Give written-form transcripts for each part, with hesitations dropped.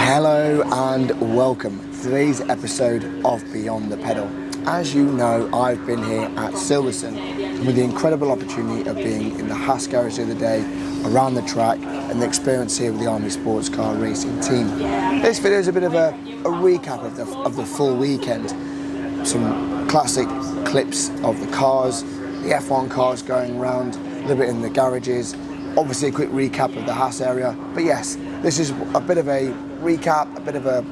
Hello and welcome to today's episode of Beyond the Pedal. As you know, I've been here at Silverstone with the incredible opportunity of being in the HAAS garage the other day, around the track, and the experience here with the Army Sports Car Racing Team. This video is a bit of a recap of the full weekend. Some classic clips of the cars, the F1 cars going around, a little bit in the garages, obviously a quick recap of the HAAS area. But yes, this is a bit of a recap, a bit of an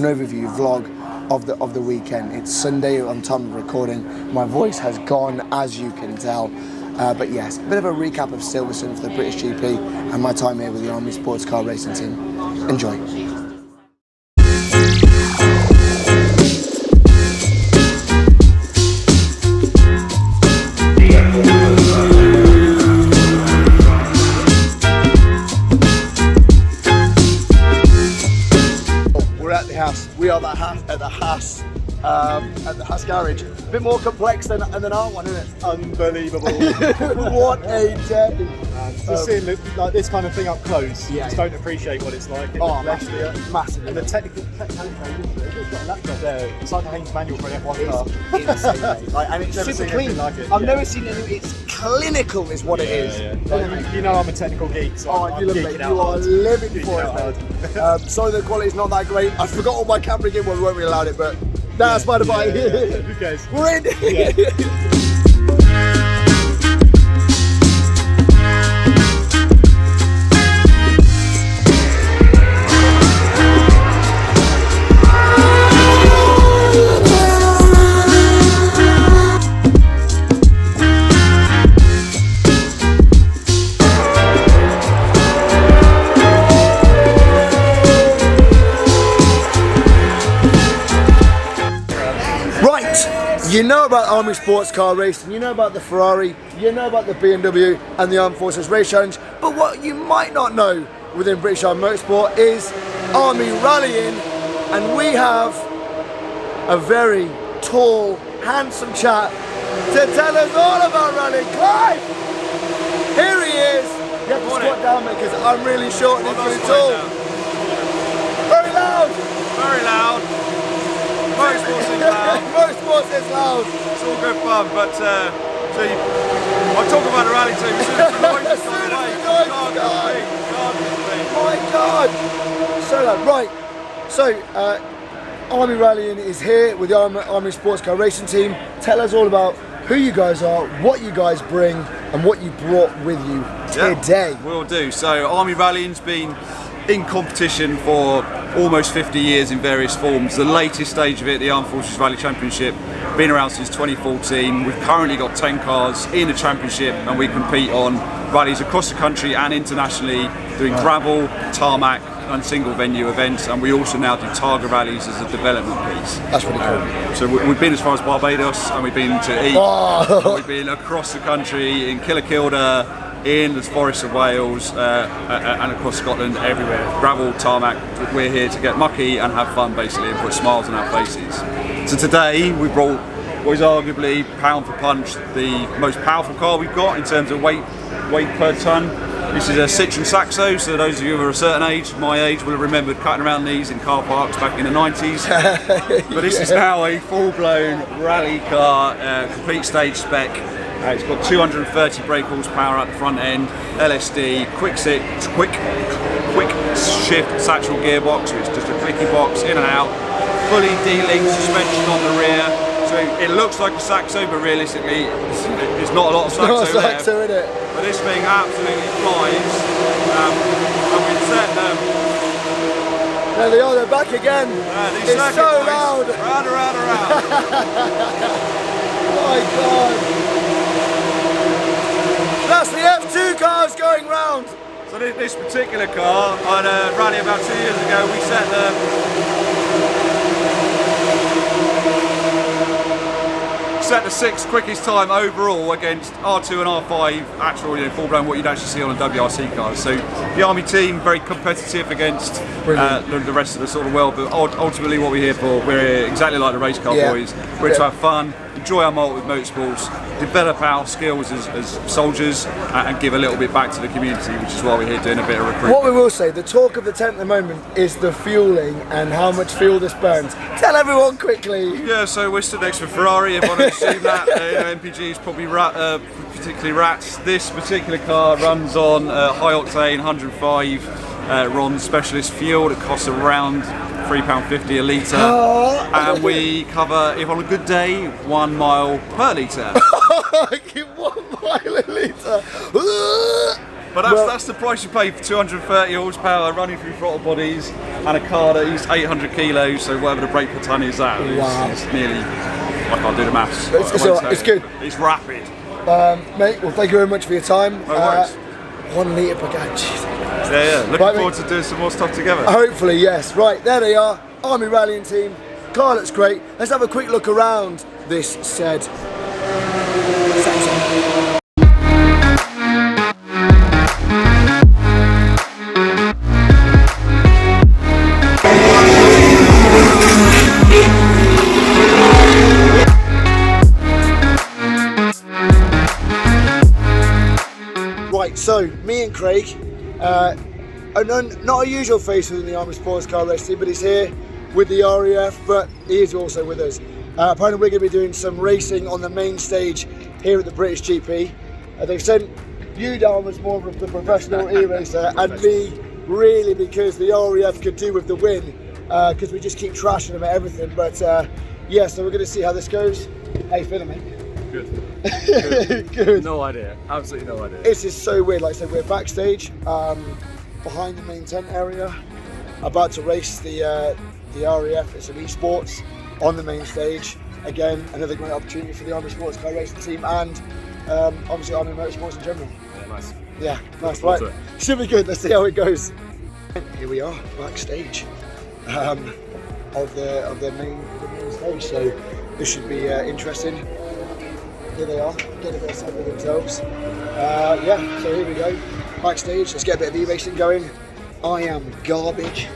overview vlog of the weekend. It's Sunday on time of recording. My voice has gone, as you can tell. But yes, a bit of a recap of Silverstone for the British GP and my time here with the Army Sports Car Racing Team. Enjoy. We are at the HAAS garage. A bit more complex than our one, isn't it? Unbelievable. What a day! Just seeing like this kind of thing up close, you just don't appreciate what it's like. Massively. And the technical it's got a laptop there. It's like a Haynes manual for an F1 car. It's insane. And it's super clean. Like it. I've never seen anything. It's clinical, is what it is. Yeah. Like, you know, I'm a technical geek, so I'm geeking out. You are living for it. Sorry, the quality's not that great. I forgot all my camera gear. Well, we won't be allowed it, but that's by the by. Who cares? We're in. You know about Army Sports Car Racing, you know about the Ferrari, you know about the BMW and the Armed Forces Race Challenge, but what you might not know within British Army Motorsport is Army Rallying, and we have a very tall, handsome chap to tell us all about rallying. Clive! Here he is! You have to squat down, mate, because I'm really short and he's really tall. Very loud! Very loud. Motorsports is loud. Motorsports is loud. It's all good fun, but I'll talk about the rally team as soon as the noise is going. My God! So loud. Right. So Army Rallying is here with the Army Sports Car Racing Team. Tell us all about who you guys are, what you guys bring, and what you brought with you today. Will do. So Army Rallying's been in competition for almost 50 years in various forms. The latest stage of it, the Armed Forces Rally Championship, been around since 2014. We've currently got 10 cars in the championship, and we compete on rallies across the country and internationally, doing gravel, tarmac and single venue events, and we also now do Targa rallies as a development piece. That's pretty cool. So we've been as far as Barbados, and we've been to East, and we've been across the country in Kilakilda, in the forests of Wales, and across Scotland, everywhere. Gravel, tarmac, we're here to get mucky and have fun basically and put smiles on our faces. So today we brought what is arguably pound for punch the most powerful car we've got in terms of weight per tonne. This is a Citroen Saxo, so those of you who are a certain age, my age, will have remembered cutting around these in car parks back in the 90s. But this is now a full-blown rally car, complete stage spec. It's got 230 brake horsepower at the front end, LSD, quick shift satchel gearbox, so it's just a clicky box in and out, fully D-link suspension on the rear. So it looks like a Saxo, but realistically, there's not a lot of Saxo in it. But this thing absolutely flies. And we've set them. There they are, they're back again. It's so loud. Round. My God. That's the F2 cars going round. So this particular car, on a rally about 2 years ago, we set the sixth quickest time overall against R2 and R5, actual full-blown what you'd actually see on a WRC car. So the Army team, very competitive against the rest of the sort of world, but ultimately what we're here for, we're exactly like the race car boys. We're here to have fun, enjoy our with motorsports, develop our skills as soldiers and give a little bit back to the community, which is why we're here doing a bit of recruitment. What we will say, the talk of the tent at the moment is the fueling and how much fuel this burns. Tell everyone quickly. Yeah, so we're stood next to a Ferrari. Everyone has seen that. MPG is probably particularly rats. This particular car runs on high octane 105 RON specialist fuel that costs around £3.50 a litre, and we cover, if on a good day, 1 mile per litre. 1 mile a litre. But that's the price you pay for 230 horsepower running through throttle bodies and a car that is 800 kilos, so whatever the brake per tonne is that, it's nearly, I can't do the maths. It's good. It's rapid. Mate, well, thank you very much for your time. No worries. 1 litre per gallon. Yeah. Looking forward to doing some more stuff together. Hopefully, yes. Right, there they are. Army rallying team. Car looks great. Let's have a quick look around this said section. Right, so me and Craig, not a usual face within the Army Sports Car Race team, but he's here with the RAF, but he is also with us. Apparently we're going to be doing some racing on the main stage here at the British GP. They've sent you down as more of the professional e-racer, and me really because the RAF could do with the win, because we just keep trashing them at everything. But yeah, so we're going to see how this goes. How you feeling, mate? Good. Good. No idea. Absolutely no idea. This is so weird. Like I said, we're backstage, behind the main tent area, about to race the RAF. It's an esports on the main stage. Again, another great opportunity for the Army Sports Car Racing team and obviously Army Motorsports in general. Yeah, nice. Yeah, nice. Right, should be good. Let's see how it goes. Here we are, backstage of the main stage. So this should be interesting. Here they are, getting a bit of time with themselves. Yeah, so here we go, backstage. Let's get a bit of e-racing going. I am garbage.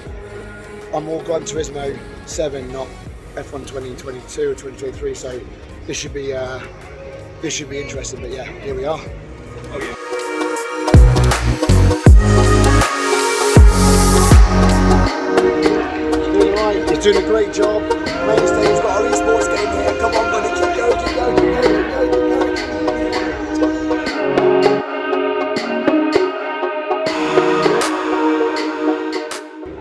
I'm all Gran Turismo 7, not F1 2022 or 2023. So this should be interesting. But yeah, here we are. He's doing right. He's doing a great job. Mainstage's got our esports game here. Come on, buddy, keep going, keep going, keep going, keep going.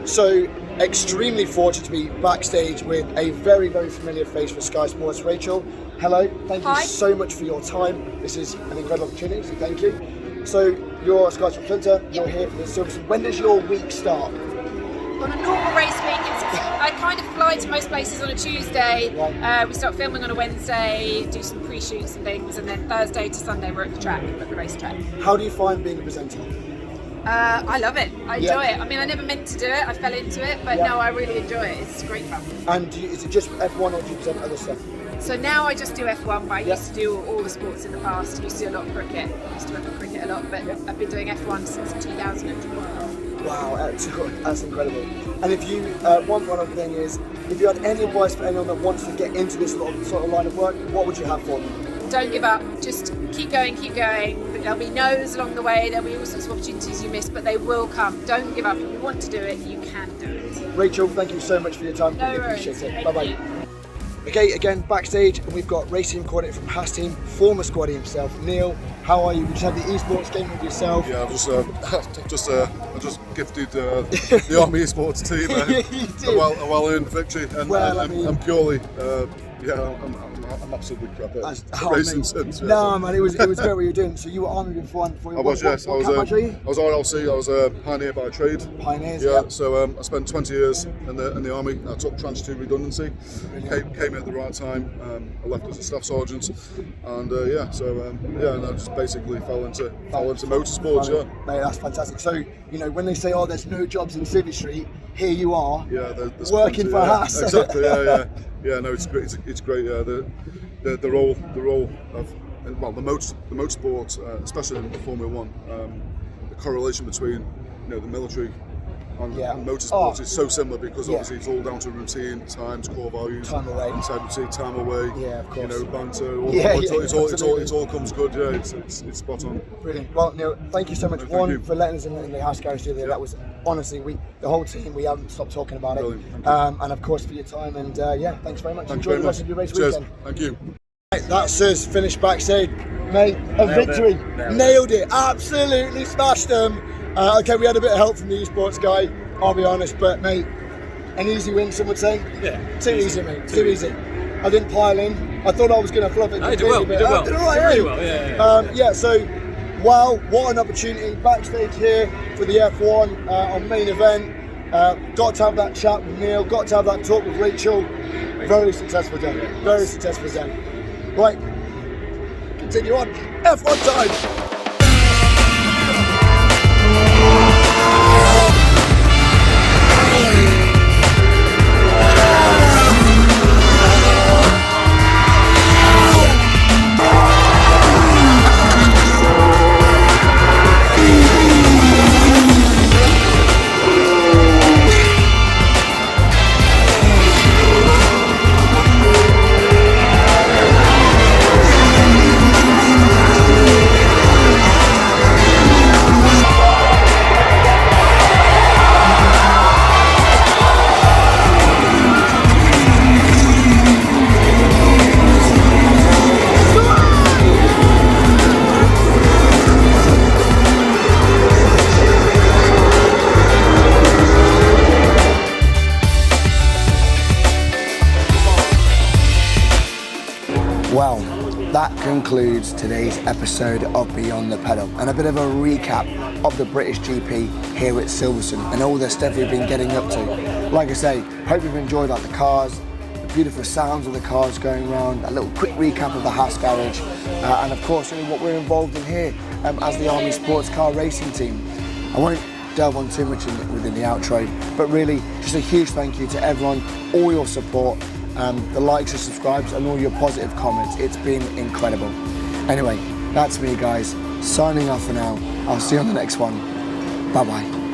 So, extremely fortunate to be backstage with a very, very familiar face for Sky Sports. Rachel, hello. Thank you so much for your time. This is an incredible opportunity, so thank you. So, you're a Sky Sports presenter. You're here for the Silverstone. When does your week start? On a normal race week, I kind of fly to most places on a Tuesday. We start filming on a Wednesday, do some pre-shoots and things, and then Thursday to Sunday we're at the track, at the racetrack. How do you find being a presenter? I love it. I enjoy it. I mean, I never meant to do it. I fell into it, but no, I really enjoy it. It's great fun. And is it just F1 or do you present other stuff? So now I just do F1, but I used to do all the sports in the past. I used to do a lot of cricket. I used to work on cricket a lot, but I've been doing F1 since 2012. Wow, that's incredible. And if you, one other thing is, if you had any advice for anyone that wants to get into this sort of line of work, what would you have for them? Don't give up, just keep going. There'll be no's along the way, there'll be all sorts of opportunities you miss, but they will come. Don't give up. If you want to do it, you can do it. Rachel, thank you so much for your time. No really worries. Appreciate it. Thank Bye-bye. you. Okay, again, backstage, and we've got racing coordinator from HAAS team, former squaddy himself, Neil. How are you? We just had the esports game with yourself. Yeah, I just gifted the Army Esports team a well-earned victory, and I'm purely, I'm absolutely crap at racing sims. No, man, it was great what you were doing. So you were Army before. I was, yes. I was RLC. I was a pioneer by trade. Pioneers. Yeah. So I spent 20 years in the Army. I took tranche 2 redundancy. Came in at the right time. I left as a staff sergeant, and and I just basically fell into motorsports. Yeah. Mate, that's fantastic. So when they say, "Oh, there's no jobs in Civvy Street," here you are. Yeah, there's working for HAAS. Exactly. Yeah. No, it's great. It's great. Yeah. The role of the motorsport, especially in the Formula One, the correlation between the military And Yeah. motorsport is so similar because Yeah. obviously it's all down to routine, times, core values, Time away. integrity, time away. Yeah, of course. You know, banter. All, Yeah, it all comes good. Yeah, it's spot on. Brilliant. Well, Neil, thank you so much, Thank one, you. for letting us in the HAAS garage the other day. That was honestly, the whole team, we haven't stopped talking about it. Brilliant, thank you. And of course for your time, and yeah, thanks very much. Thank Enjoy you the very rest much. of your race Cheers. weekend. Thank you. Right, that's us finished backstage, mate. A victory, nailed it, absolutely smashed them. Okay, we had a bit of help from the esports guy, I'll be honest, but mate, an easy win, some would say. Yeah. Too easy, mate. Too easy. I didn't pile in. I thought I was going to fluff it. No, you did well. completely, You did but well. I did all right, Really eh? well, yeah. Yeah, so, wow, what an opportunity. Backstage here for the F1 on main event. Got to have that chat with Neil, got to have that talk with Rachel. Very successful day. Very successful day. Right, continue on. F1 time. Well, that concludes today's episode of Beyond the Pedal and a bit of a recap of the British GP here at Silverstone and all the stuff we've been getting up to. Like I say, hope you've enjoyed the cars, the beautiful sounds of the cars going around, a little quick recap of the HAAS garage, and of course what we're involved in here as the Army Sports Car Racing Team. I won't delve on too much within the outro, but really just a huge thank you to everyone, all your support, the likes and subscribes and all your positive comments. It's been incredible. Anyway, that's me guys, signing off for now. I'll see you on the next one. Bye bye.